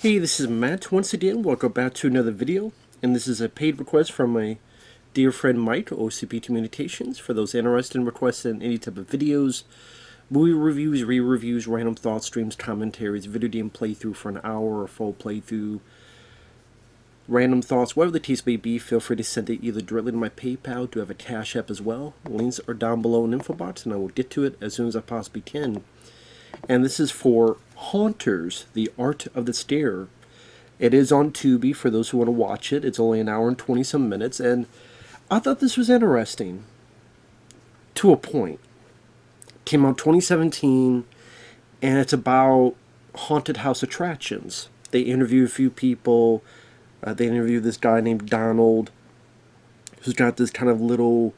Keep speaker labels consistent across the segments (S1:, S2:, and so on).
S1: Hey, this is Matt once again. Welcome back to another video. And this is a paid request from my dear friend Mike, OCP Communications. For those interested in requesting any type of videos, movie reviews, re-reviews, random thoughts, streams, commentaries, video game playthrough for an hour or full playthrough, random thoughts, whatever the case may be, feel free to send it either directly to my PayPal. I do have a CashApp as well. Links are down below in the info box, and I will get to it as soon as I possibly can. And this is for Haunters, The Art of the Stare. It is on Tubi for those who want to watch it. It's only an hour and 20 some minutes, and I thought this was interesting to a point. Came out 2017, and it's about haunted house attractions. They interview a few people. They interview this guy named Donald, who's got this kind of little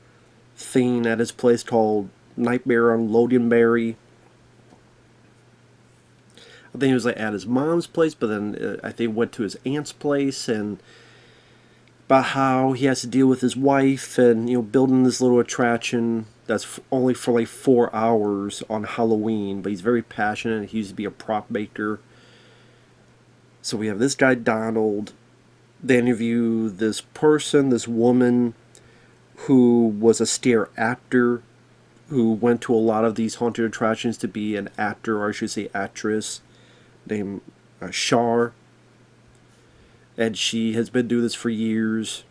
S1: thing at his place called Nightmare on Loganberry. I think he was like at his mom's place, but then I think went to his aunt's place, and about how he has to deal with his wife, and building this little attraction that's only for like 4 hours on Halloween. But he's very passionate. He used to be a prop maker. So we have this guy Donald. They interview this person, this woman who was a stare actor, who went to a lot of these haunted attractions to be an actor, or I should say actress, named Shar, and she has been doing this for years.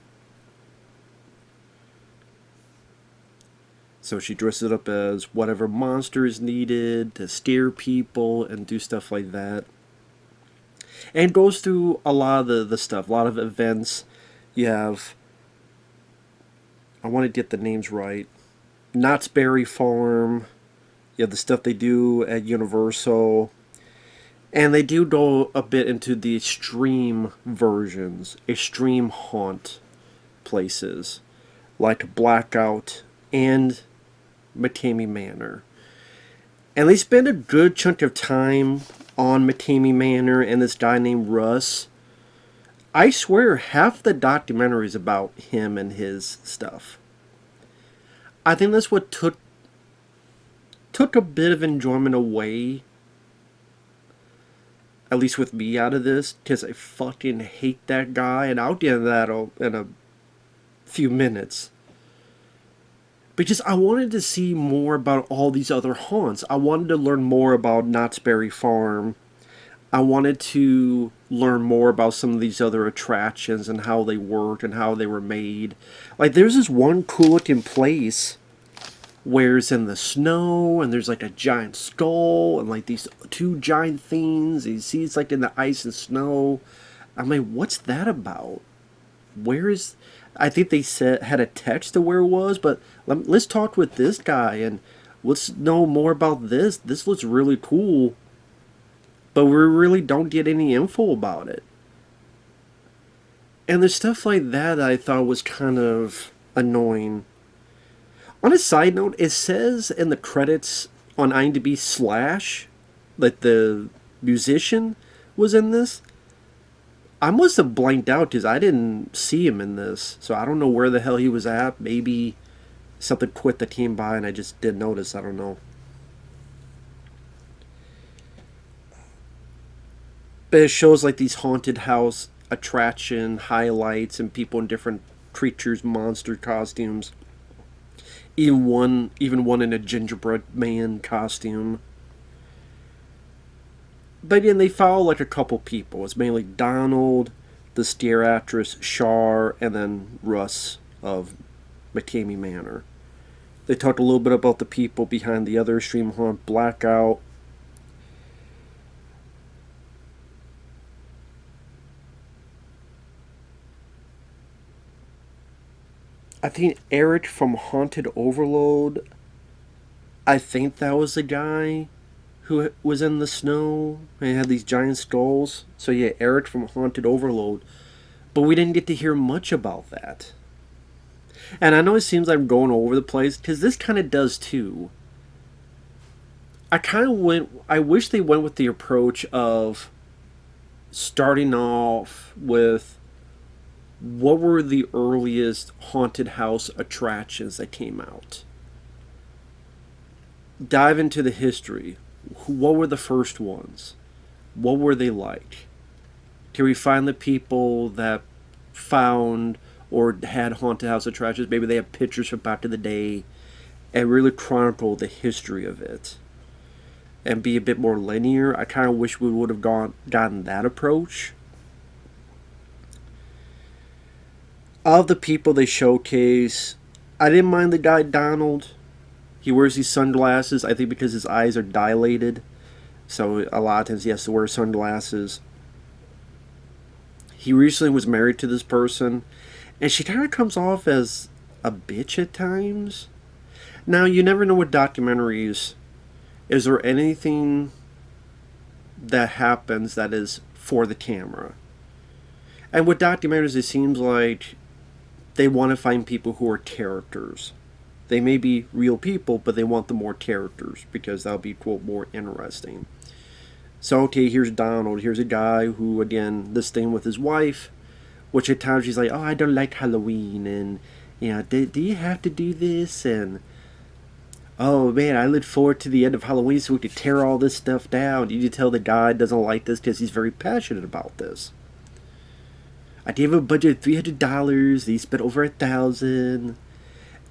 S1: So she dresses up as whatever monster is needed to scare people and do stuff like that, and goes through a lot of the stuff, a lot of events. You have, I want to get the names right, Knott's Berry Farm. You have the stuff they do at Universal. And they do go a bit into the extreme versions, extreme haunt places, like Blackout and McCamey Manor. And they spend a good chunk of time on McCamey Manor and this guy named Russ. I swear half the documentary is about him and his stuff. I think that's what took a bit of enjoyment away, at least with me, out of this, because I fucking hate that guy, and I'll get into that in a few minutes. Because I wanted to see more about all these other haunts. I wanted to learn more about Knott's Berry Farm. I wanted to learn more about some of these other attractions and how they worked and how they were made. Like, there's this one cool looking place where it's in the snow, and there's like a giant skull and like these two giant things. You see it's like in the ice and snow. I'm like, what's that about? Where is... I think they had a text to where it was, but let's talk with this guy and let's know more about this. This looks really cool, but we really don't get any info about it. And there's stuff like that I thought was kind of annoying. On a side note, it says in the credits on IMDb Slash that the musician was in this. I must have blanked out because I didn't see him in this. So I don't know where the hell he was at. Maybe something quit that came by and I just didn't notice. I don't know. But it shows like these haunted house attraction highlights and people in different creatures, monster costumes. Even one in a gingerbread man costume. But again, they follow like a couple people. It's mainly Donald, the stare actress Shar, and then Russ of McCamey Manor. They talk a little bit about the people behind the other extreme haunt, Blackout. I think Eric from Haunted Overload, I think that was the guy who was in the snow and had these giant skulls. So yeah, Eric from Haunted Overload. But we didn't get to hear much about that. And I know it seems like I'm going over the place, because this kind of does too. I wish they went with the approach of starting off with what were the earliest haunted house attractions that came out. Dive into the history. What were the first ones? What were they like? Can we find the people that found or had haunted house attractions? Maybe they have pictures from back in the day, and really chronicle the history of it and be a bit more linear. I kind of wish we would have gotten that approach. Of the people they showcase, I didn't mind the guy Donald. He wears these sunglasses, I think because his eyes are dilated. So a lot of times he has to wear sunglasses. He recently was married to this person, and she kind of comes off as a bitch at times. Now, you never know with documentaries. Is there anything that happens that is for the camera? And with documentaries, it seems like they want to find people who are characters. They may be real people, but they want them more characters because that'll be, quote, more interesting. So, okay, here's Donald. Here's a guy who, again, this thing with his wife, which at times she's like, oh, I don't like Halloween, and, you know, do you have to do this? And, oh, man, I look forward to the end of Halloween so we can tear all this stuff down. You can tell the guy doesn't like this because he's very passionate about this. I gave him a budget of $300. He spent over $1,000.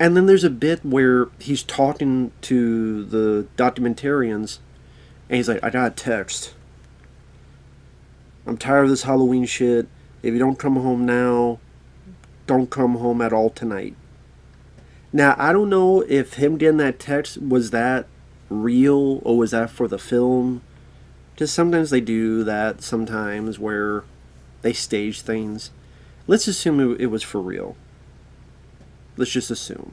S1: And then there's a bit where he's talking to the documentarians, and he's like, I got a text. I'm tired of this Halloween shit. If you don't come home now, don't come home at all tonight. Now, I don't know if him getting that text, was that real or was that for the film? Because sometimes they do that, sometimes where they stage things. Let's assume it was for real. Let's just assume.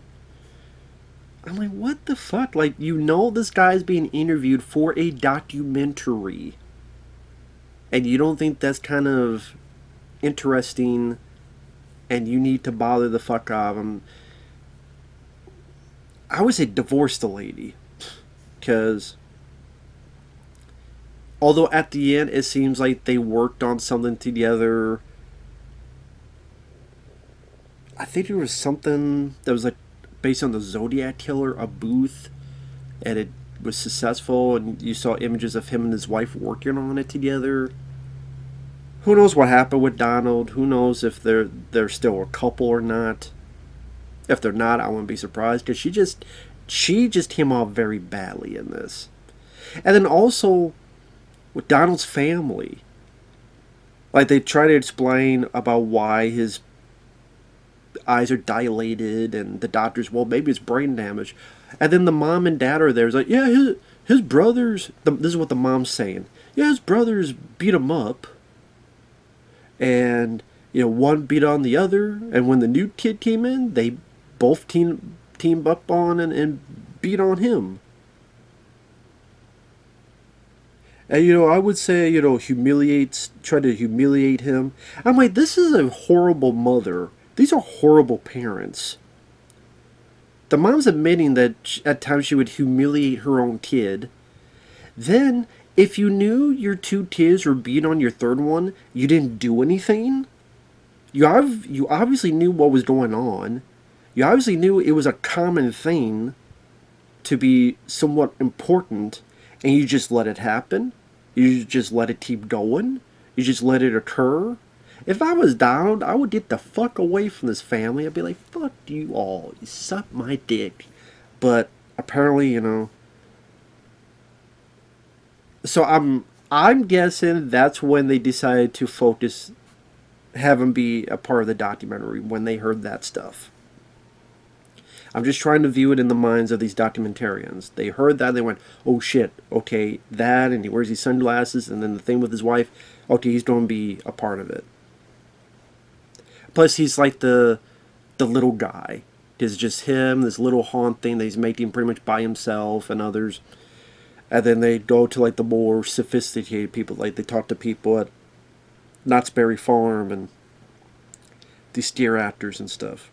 S1: I'm like, what the fuck? Like, you know this guy's being interviewed for a documentary. And you don't think that's kind of interesting and you need to bother the fuck out of him. I would say divorce the lady. Because although at the end it seems like they worked on something together, I think there was something that was like based on the Zodiac Killer, a booth, and it was successful, and you saw images of him and his wife working on it together. Who knows what happened with Donald? Who knows if they're still a couple or not? If they're not, I wouldn't be surprised, because she just came off very badly in this. And then also with Donald's family, like they try to explain about why his eyes are dilated, and the doctors, well, maybe it's brain damage. And then the mom and dad are there. It's like, yeah, his brothers, this is what the mom's saying. Yeah, his brothers beat him up. And, you know, one beat on the other. And when the new kid came in, they both teamed up on and beat on him. And, you know, I would say, you know, try to humiliate him. I'm like, this is a horrible mother. These are horrible parents. The mom's admitting that at times she would humiliate her own kid. Then, if you knew your two kids were beating on your third one, you didn't do anything? You obviously knew what was going on. You obviously knew it was a common thing to be somewhat important, and you just let it happen? You just let it keep going? You just let it occur? If I was Donald, I would get the fuck away from this family. I'd be like, fuck you all. You suck my dick. But apparently, you know. So I'm guessing that's when they decided to have him be a part of the documentary, when they heard that stuff. I'm just trying to view it in the minds of these documentarians. They heard that, and they went, oh shit, okay, that, and he wears these sunglasses, and then the thing with his wife, okay, he's going to be a part of it. Plus, he's like the little guy. It's just him, this little haunt thing that he's making pretty much by himself and others. And then they go to like the more sophisticated people. Like they talk to people at Knott's Berry Farm and these steer actors and stuff.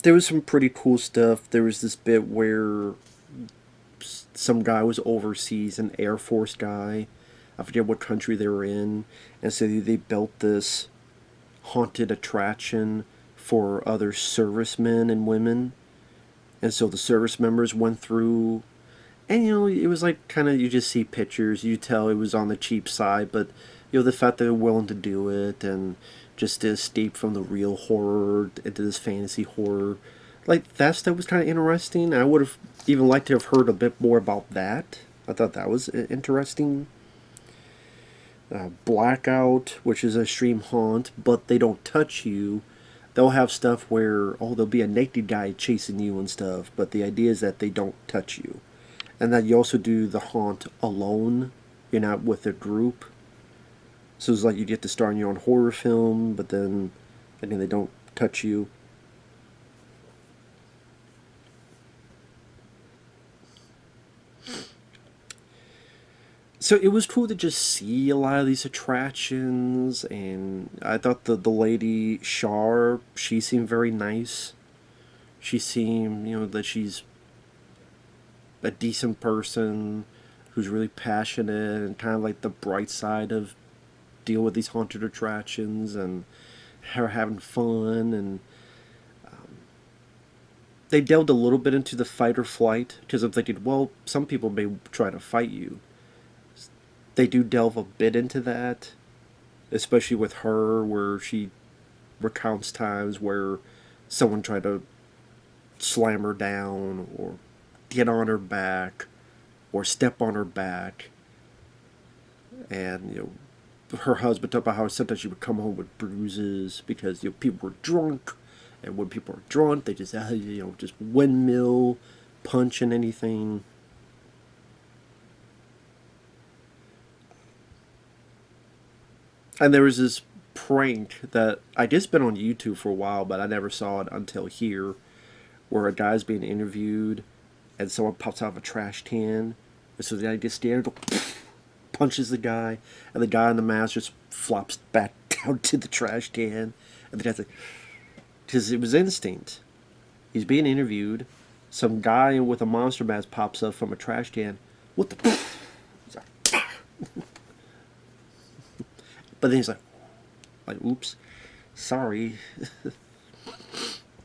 S1: There was some pretty cool stuff. There was this bit where some guy was overseas, an Air Force guy. I forget what country they were in. And so they built this haunted attraction for other servicemen and women. And so the service members went through, and it was like kind of, you just see pictures, you tell it was on the cheap side, but the fact that they're willing to do it and just to escape from the real horror into this fantasy horror, like that stuff was kind of interesting. I would have even liked to have heard a bit more about that. I thought that was interesting. Blackout, which is a extreme haunt, but they don't touch you. They'll have stuff where, there'll be a naked guy chasing you and stuff, but the idea is that they don't touch you. And that you also do the haunt alone. You're not with a group. So it's like you get to star in your own horror film, but then again, they don't touch you. So it was cool to just see a lot of these attractions, and I thought the lady Shar, she seemed very nice. She seemed, that she's a decent person who's really passionate and kind of like the bright side of deal with these haunted attractions and her having fun. And they delved a little bit into the fight or flight, because I'm thinking, well, some people may try to fight you. They do delve a bit into that, especially with her, where she recounts times where someone tried to slam her down or get on her back or step on her back. And her husband talked about how sometimes she would come home with bruises because people were drunk, and when people are drunk, they just just windmill punch and anything. And there was this prank that I just been on YouTube for a while, but I never saw it until here, where a guy's being interviewed, and someone pops out of a trash can, and so the guy gets scared, punches the guy, and the guy in the mask just flops back down to the trash can, and the guy's like, because it was instinct. He's being interviewed, some guy with a monster mask pops up from a trash can, what the? He's like, but then he's like, oops, sorry.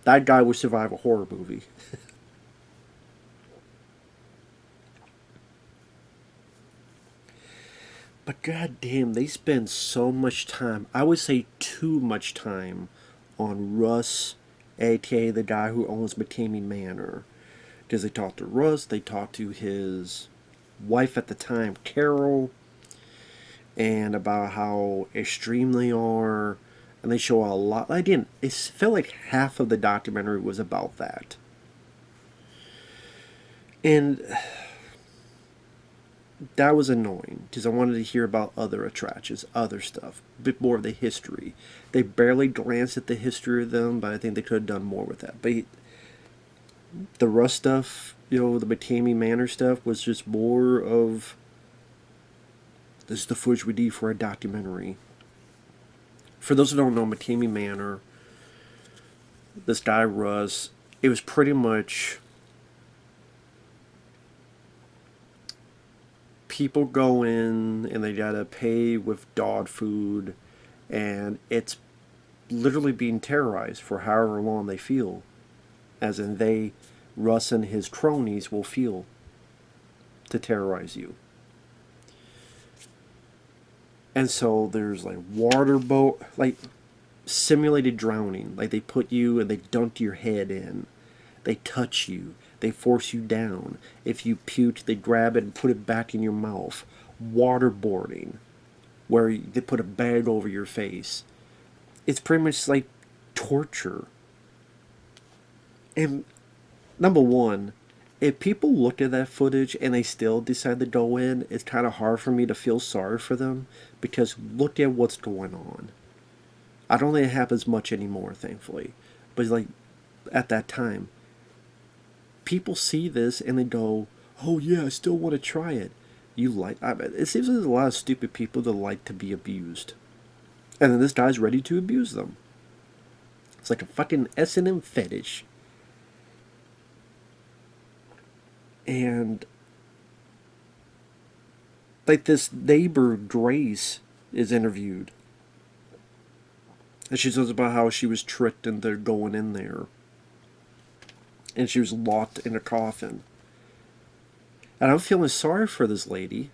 S1: That guy would survive a horror movie. But goddamn, they spend so much time. I would say too much time on Russ, aka the guy who owns McCamey Manor. Because they talk to Russ, they talk to his wife at the time, Carol, and about how extreme they are. And they show a lot. It felt like half of the documentary was about that. And that was annoying because I wanted to hear about other attractions, other stuff, a bit more of the history. They barely glanced at the history of them, but I think they could have done more with that. But the Russ stuff, the McCamey Manor stuff, was just more of, this is the footage we need for a documentary. For those who don't know, McCamey Manor, this guy Russ, it was pretty much people go in and they gotta pay with dog food, and it's literally being terrorized for however long they feel. As in, Russ and his cronies will feel to terrorize you. And so there's like water boat, like simulated drowning. Like they put you and they dunk your head in. They touch you. They force you down. If you puke, they grab it and put it back in your mouth. Waterboarding, where they put a bag over your face. It's pretty much like torture. And number one, if people look at that footage and they still decide to go in, it's kind of hard for me to feel sorry for them, because look at what's going on. I don't think it happens much anymore, thankfully. But it's like, at that time, people see this and they go, oh yeah, I still want to try it. It seems like there's a lot of stupid people that like to be abused. And then this guy's ready to abuse them. It's like a fucking S&M fetish. And like this neighbor, Grace, is interviewed. And she says about how she was tricked into going in there. and she was locked in a coffin. And I'm feeling sorry for this lady.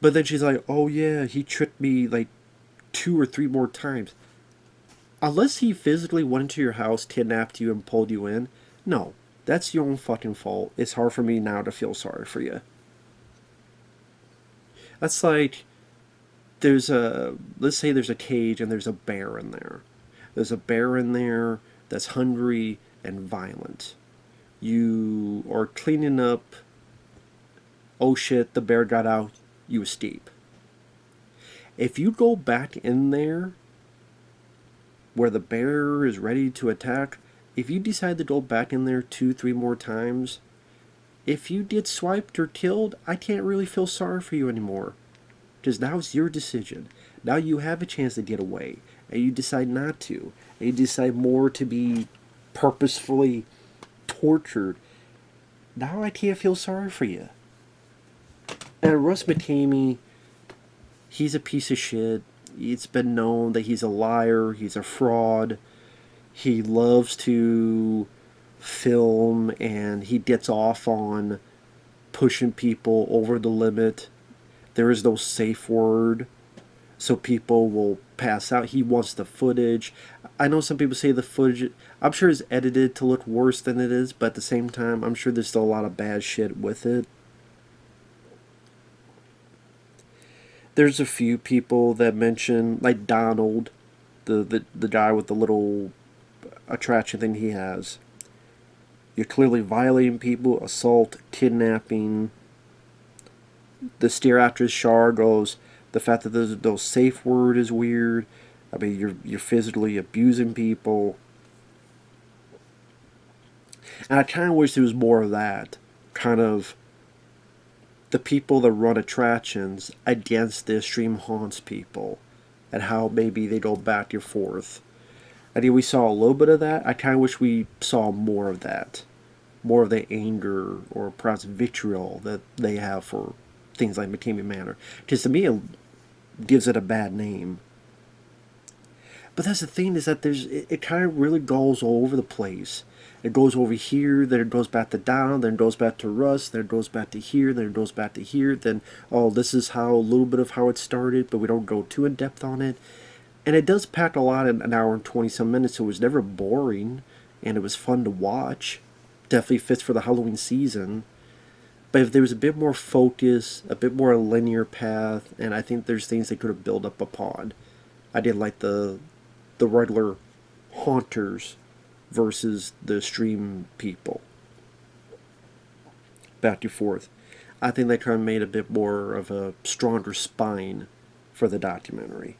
S1: But then she's like, oh yeah, he tricked me like 2 or 3 more times. Unless he physically went into your house, kidnapped you, and pulled you in, no. That's your own fucking fault. It's hard for me now to feel sorry for you. That's like, let's say there's a cage and there's a bear in there. There's a bear in there that's hungry and violent. You are cleaning up. Oh shit, the bear got out. You escape. If you go back in there where the bear is ready to attack, if you decide to go back in there 2, 3 more times, if you get swiped or killed, I can't really feel sorry for you anymore. Because now it's your decision. Now you have a chance to get away, and you decide not to. And you decide more to be purposefully tortured. Now I can't feel sorry for you. And Russ McCamey, he's a piece of shit. It's been known that he's a liar, he's a fraud. He loves to film, and he gets off on pushing people over the limit. There is no safe word, so people will pass out. He wants the footage. I know some people say the footage, I'm sure, is edited to look worse than it is, but at the same time, I'm sure there's still a lot of bad shit with it. There's a few people that mention, like Donald, the guy with the little attraction thing he has. You're clearly violating people, assault, kidnapping. The steer actress Shar goes, the fact that there's no safe word is weird. I mean, you're physically abusing people. And I kind of wish there was more of that. Kind of the people that run attractions against the extreme haunts people. And how maybe they go back and forth. I think we saw a little bit of that. I kind of wish we saw more of that. More of the anger or perhaps vitriol that they have for things like McCamey Manor. Because to me, it gives it a bad name. But that's the thing, is that it kind of really goes all over the place. It goes over here, then it goes back to Donald, then it goes back to Russ, then it goes back to here, then it goes back to here, then, oh, this is how, a little bit of how it started, but we don't go too in depth on it. And it does pack a lot in an hour and 20 some minutes, so it was never boring, and it was fun to watch. Definitely fits for the Halloween season. But if there was a bit more focus, a bit more linear path, and I think there's things they could have built up upon. I did like the regular haunters versus the stream people. Back and forth. I think they kind of made a bit more of a stronger spine for the documentary.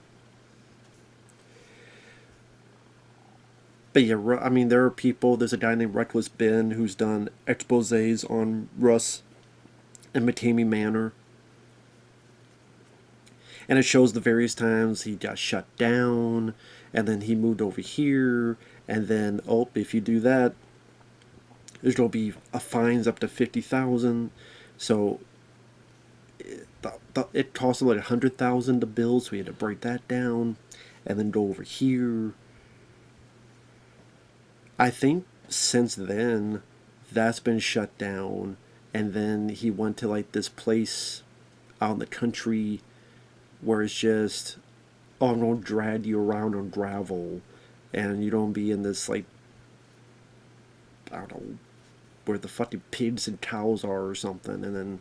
S1: But yeah, I mean, there are people, there's a guy named Reckless Ben who's done exposés on Russ and McCamey Manor. And it shows the various times he got shut down, and then he moved over here, and then, oh, if you do that, there's going to be a fines up to $50,000. So it cost him like $100,000 to build, so he had to break that down, and then go over here. I think since then, that's been shut down, and then he went to like this place out in the country where it's just, oh, I'm going to drag you around on gravel, and you don't be in this, like, I don't know, where the fucking pigs and cows are or something, and then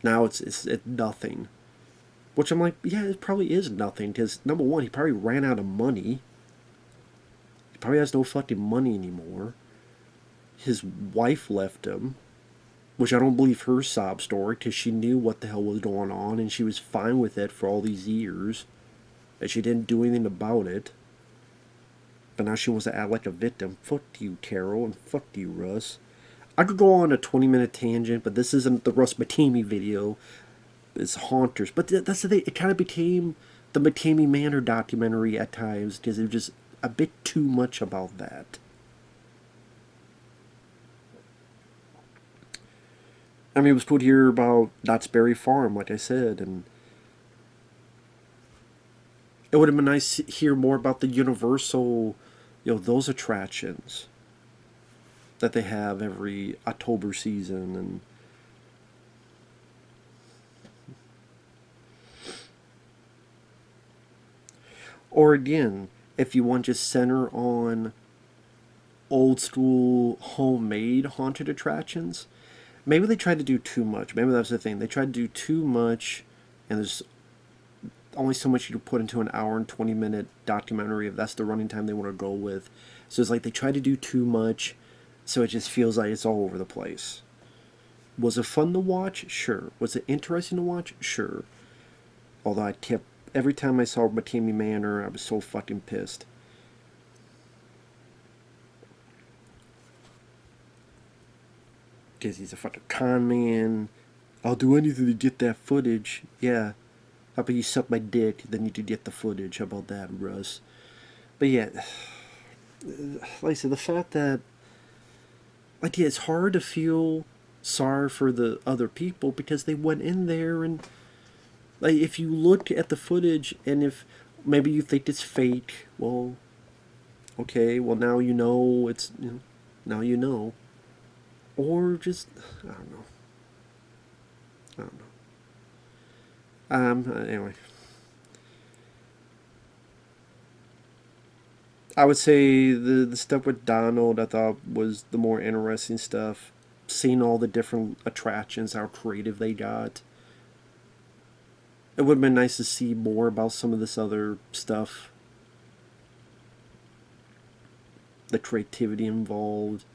S1: now it's nothing. Which I'm like, yeah, it probably is nothing, because number one, he probably ran out of money. He probably has no fucking money anymore. His wife left him, which I don't believe her sob story, because she knew what the hell was going on, and she was fine with it for all these years, and she didn't do anything about it. But now she wants to act like a victim. Fuck you, Carol, and fuck you, Russ. I could go on a 20-minute tangent, but this isn't the Russ McCamey video. It's Haunters. But that's the thing, it kind of became the McCamey Manor documentary at times, because it was just a bit too much about that. I mean, it was put here about Knott's Berry Farm, like I said, and it would have been nice to hear more about the Universal, those attractions. that they have every October season. And or again, if you want to just center on old school homemade haunted attractions, maybe they tried to do too much. Maybe that's the thing. They tried to do too much, and there's only so much you can put into an hour and 20-minute documentary if that's the running time they want to go with. So it's like they try to do too much, so it just feels like it's all over the place. Was it fun to watch? Sure. Was it interesting to watch? Sure. Although I kept, every time I saw Batimi Manor, I was so fucking pissed. Because he's a fucking con man. I'll do anything to get that footage. Yeah. How about you suck my dick, then you do get the footage. How about that, Russ? But yeah, like I said, the fact that, like, yeah, it's hard to feel sorry for the other people because they went in there and, like, if you look at the footage and if maybe you think it's fake, well, okay, well, now you know it's, you know, now you know. Or just, I don't know. I don't know. Anyway. I would say the stuff with Donald I thought was the more interesting stuff. Seeing all the different attractions, how creative they got. It would have been nice to see more about some of this other stuff. The creativity involved.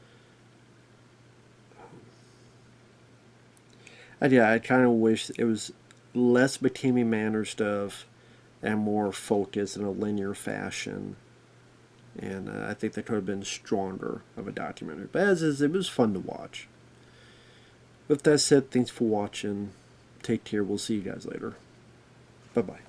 S1: And yeah, I kind of wish it was less Batimi Manor stuff and more focused in a linear fashion. And I think that could have been stronger of a documentary. But as is, it was fun to watch. With that said, thanks for watching. Take care. We'll see you guys later. Bye-bye.